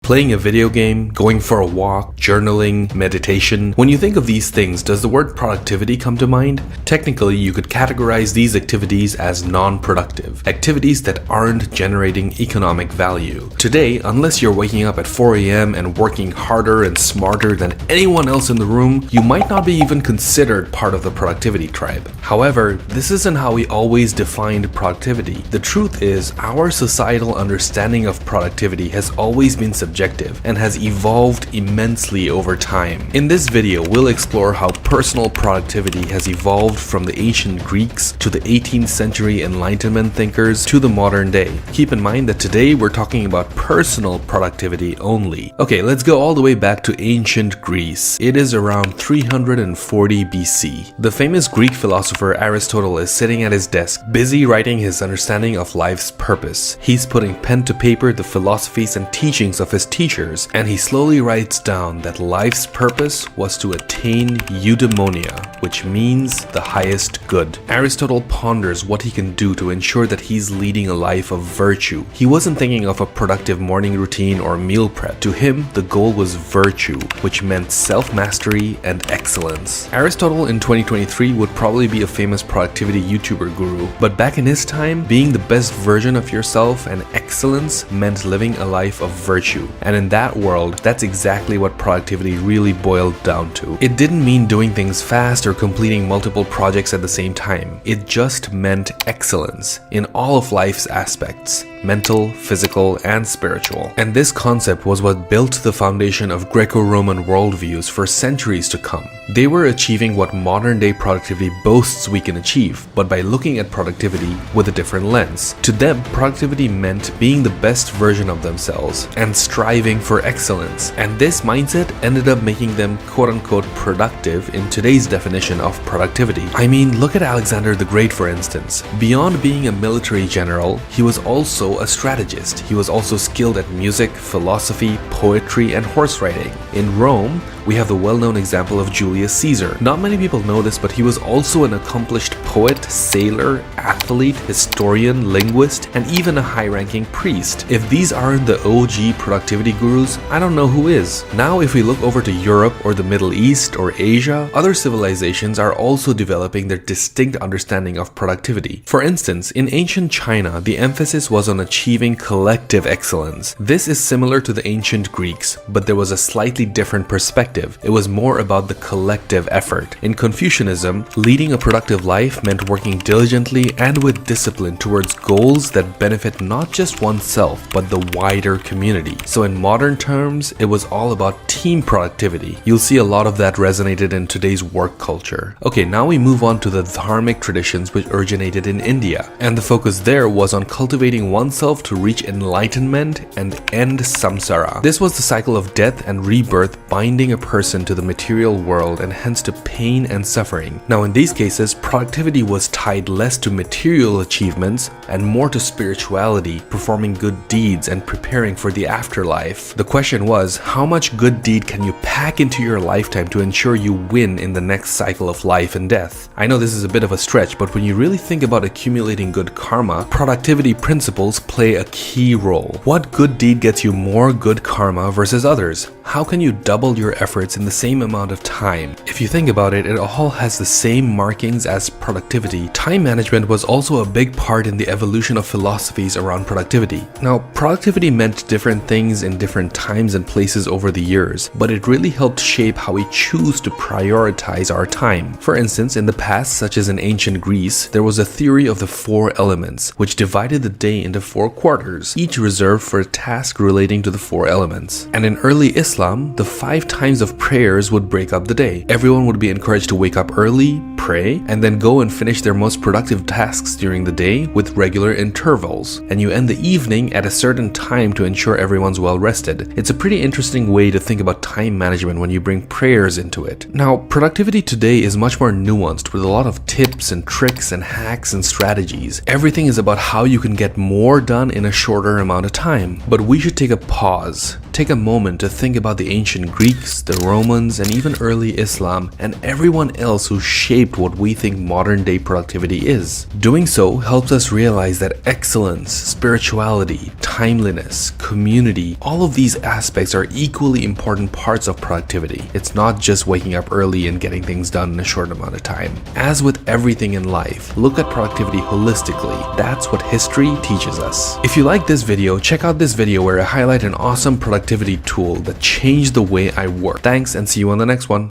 Playing a video game, going for a walk, journaling, meditation. When you think of these things, does the word productivity come to mind? Technically, you could categorize these activities as non-productive, activities that aren't generating economic value. Today, unless you're waking up at 4 a.m. and working harder and smarter than anyone else in the room, you might not be even considered part of the productivity tribe. However, this isn't how we always defined productivity. The truth is, our societal understanding of productivity has always been subjective and has evolved immensely over time. In this video, we'll explore how personal productivity has evolved from the ancient Greeks to the 18th century Enlightenment thinkers to the modern day. Keep in mind that today we're talking about personal productivity only. Okay, let's go all the way back to ancient Greece. It is around 340 BC. The famous Greek philosopher Aristotle is sitting at his desk, busy writing his understanding of life's purpose. He's putting pen to paper the philosophies and teachings of his teachers, and he slowly writes down that life's purpose was to attain eudaimonia, which means the highest good. Aristotle ponders what he can do to ensure that he's leading a life of virtue. He wasn't thinking of a productive morning routine or meal prep. To him, the goal was virtue, which meant self-mastery and excellence. Aristotle in 2023 would probably be a famous productivity YouTuber guru, but back in his time, being the best version of yourself and excellence meant living a life of virtue. And in that world, that's exactly what productivity really boiled down to. It didn't mean doing things fast or completing multiple projects at the same time. It just meant excellence in all of life's aspects: mental, physical, and spiritual. And this concept was what built the foundation of Greco-Roman worldviews for centuries to come. They were achieving what modern-day productivity boasts we can achieve, but by looking at productivity with a different lens. To them, productivity meant being the best version of themselves and striving for excellence. And this mindset ended up making them quote-unquote productive in today's definition of productivity. I mean, look at Alexander the Great, for instance. Beyond being a military general, he was also a strategist. He was also skilled at music, philosophy, poetry, and horse riding. In Rome, we have the well-known example of Julius Caesar. Not many people know this, but he was also an accomplished poet, sailor, athlete, historian, linguist, and even a high-ranking priest. If these aren't the OG productivity gurus, I don't know who is. Now, if we look over to Europe or the Middle East or Asia, other civilizations are also developing their distinct understanding of productivity. For instance, in ancient China, the emphasis was on achieving collective excellence. This is similar to the ancient Greeks, but there was a slightly different perspective. It was more about the collective effort. In Confucianism, leading a productive life meant working diligently and with discipline towards goals that benefit not just oneself, but the wider community. So in modern terms, it was all about team productivity. You'll see a lot of that resonated in today's work culture. Okay, now we move on to the dharmic traditions which originated in India. And the focus there was on cultivating oneself to reach enlightenment and end samsara. This was the cycle of death and rebirth binding a person to the material world and hence to pain and suffering. Now in these cases, productivity was tied less to material achievements and more to spirituality, performing good deeds and preparing for the afterlife. The question was, how much good deed can you pack into your lifetime to ensure you win in the next cycle of life and death? I know this is a bit of a stretch, but when you really think about accumulating good karma, productivity principles play a key role. What good deed gets you more good karma versus others? How can you double your efforts in the same amount of time? If you think about it, it all has the same markings as productivity. Time management was also a big part in the evolution of philosophies around productivity. Now, productivity meant different things in different times and places over the years, but it really helped shape how we choose to prioritize our time. For instance, in the past, such as in ancient Greece, there was a theory of the 4 elements, which divided the day into 4 quarters, each reserved for a task relating to the 4 elements. And in early Islam, the 5 times of prayers would break up the day. Everyone would be encouraged to wake up early, pray, and then go and finish their most productive tasks during the day with regular intervals. And you end the evening at a certain time to ensure everyone's well rested. It's a pretty interesting way to think about time management when you bring prayers into it. Now, productivity today is much more nuanced with a lot of tips and tricks and hacks and strategies. Everything is about how you can get more done in a shorter amount of time. But we should take a pause. Take a moment to think about the ancient Greeks, the Romans, and even early Islam, and everyone else who shaped shaped what we think modern day productivity is. Doing so helps us realize that excellence, spirituality, timeliness, community, all of these aspects are equally important parts of productivity. It's not just waking up early and getting things done in a short amount of time. As with everything in life, look at productivity holistically. That's what history teaches us. If you like this video, check out this video where I highlight an awesome productivity tool that changed the way I work. Thanks, and see you on the next one.